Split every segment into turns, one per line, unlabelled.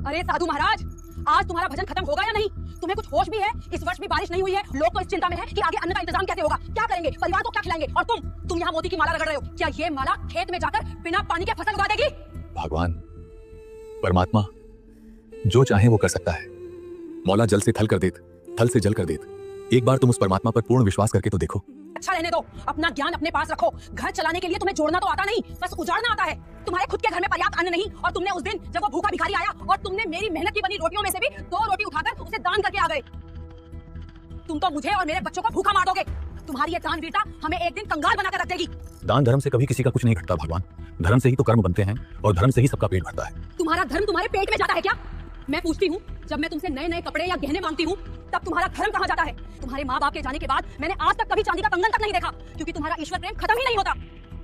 अरे साधु महाराज, आज तुम्हारा भजन खत्म होगा या नहीं? तुम्हें कुछ होश भी है? इस वर्ष भी बारिश नहीं हुई है। लोग तो इस चिंता में हैं कि आगे अन्न का इंतजाम कैसे होगा, क्या करेंगे, परिवार को क्या खिलाएंगे। और तुम यहाँ मोती की माला रगड़ रहे हो। क्या ये माला खेत में जाकर बिना पानी के फसल उगा देगी?
भगवान परमात्मा जो चाहे वो कर सकता है। मौला जल से थल कर देत, थल से जल कर देत। एक बार तुम उस परमात्मा पर पूर्ण विश्वास करके तो देखो।
अच्छा रहने दो, अपना ज्ञान अपने पास रखो। घर चलाने के लिए तुम्हें जोड़ना तो आता नहीं, बस उजाड़ना आता है। तुम्हारे खुद के घर में पर्याप्त अन्न नहीं, और तुमने उस दिन जब वो भूखा भिखारी आया और तुमने मेरी मेहनत की बनी रोटियों में से भी 2 रोटी उठाकर उसे दान करके आ गए। तुम तो मुझे और मेरे बच्चों को भूखा मार दोगे। तुम्हारी ये दानवीरता हमें एक दिन कंगाल बनाकर रख देगी।
दान धर्म से कभी किसी का कुछ नहीं घटता भगवान। धर्म से ही तो कर्म बनते हैं और धर्म से ही सबका पेट भरता है।
तुम्हारा धर्म तुम्हारे पेट में जाता है क्या? मैं पूछती हूँ, जब मैं तुमसे नए नए कपड़े या गहने मांगती हूँ तब तुम्हारा धर्म कहाँ जाता है? तुम्हारे माँ बाप के जाने के बाद मैंने आज तक कभी चांदी का कंगन तक नहीं देखा, क्योंकि तुम्हारा ईश्वर प्रेम खत्म ही नहीं होता।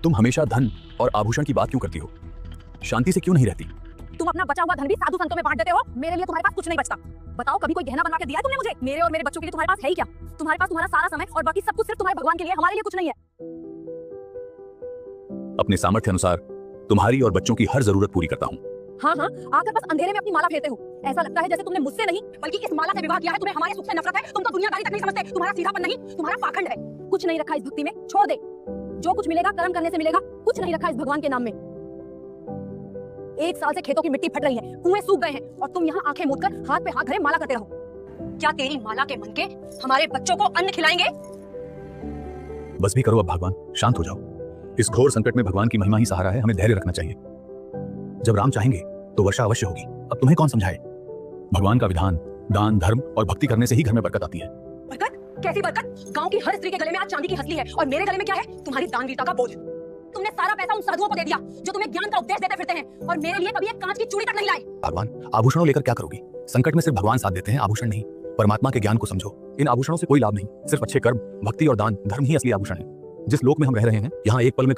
तुम हमेशा धन और आभूषण की बात क्यों करती हो? शांति से क्यों नहीं रहती?
तुम अपना बचा हुआ धन भी साधु संतों में बांट देते हो। मेरे लिए तुम्हारे पास कुछ नहीं बचता। बताओ, कभी कोई गहना बनवा के दिया है तुमने मुझे? मेरे और मेरे बच्चों के लिए तुम्हारे पास है ही क्या? तुम्हारे पास तुम्हारा सारा समय और बाकी सब कुछ सिर्फ तुम्हारे भगवान के लिए, हमारे लिए कुछ नहीं है।
अपने सामर्थ्य अनुसार तुम्हारी और बच्चों की हर जरूरत पूरी करता हूँ।
हाँ, आकर बस अंधेरे में अपनी माला फेरते हो। ऐसा लगता है जैसे तुमने मुझसे नहीं बल्कि इस माला से विवाह किया है। तुम्हें हमारे सुख से नफरत है। तुम तो दुनियादारी तक नहीं समझते। तुम्हारा सीधापन नहीं, तुम्हारा पाखंड है। कुछ नहीं रखा इस भक्ति में, छोड़ दे। जो कुछ मिलेगा कर्म करने से मिलेगा। कुछ नहीं रखा इस भगवान के नाम में। 1 साल से खेतों की मिट्टी फट रही है, कुएं सूख गए हैं, और तुम यहाँ आंखें मूंदकर हाथ पे हाथ धरे माला करते रहो। क्या तेरी माला के मन के हमारे बच्चों को अन्न खिलाएंगे?
बस भी करो अब भगवान, शांत हो जाओ। इस घोर संकट में भगवान की महिमा ही सहारा है। हमें धैर्य रखना चाहिए। जब राम चाहेंगे तो वर्षा अवश्य होगी। अब तुम्हें कौन समझाए? भगवान का विधान दान धर्म और भक्ति करने से ही घर में बरकत आती है।
बरकत? कैसी बरकत? गांव की हर स्त्री के गले में आज चांदी की हसली है, और मेरे गले में क्या है? तुम्हारी दानवीरता का बोझ। तुमने सारा पैसा उन साधुओं को दे दिया जो तुम्हें ज्ञान का उपदेश देते फिरते हैं, और मेरे लिए कभी एक कांच की चूड़ी तक नहीं लाए।
भगवान आभूषणों लेकर क्या करोगी? संकट में सिर्फ भगवान साथ देते हैं, आभूषण नहीं। परमात्मा के ज्ञान को समझो। इन आभूषणों से कोई लाभ नहीं। सिर्फ अच्छे कर्म, भक्ति और दान धर्म ही असली आभूषण है। जिस लोक में हम रह रहे हैं, यहाँ एक पल में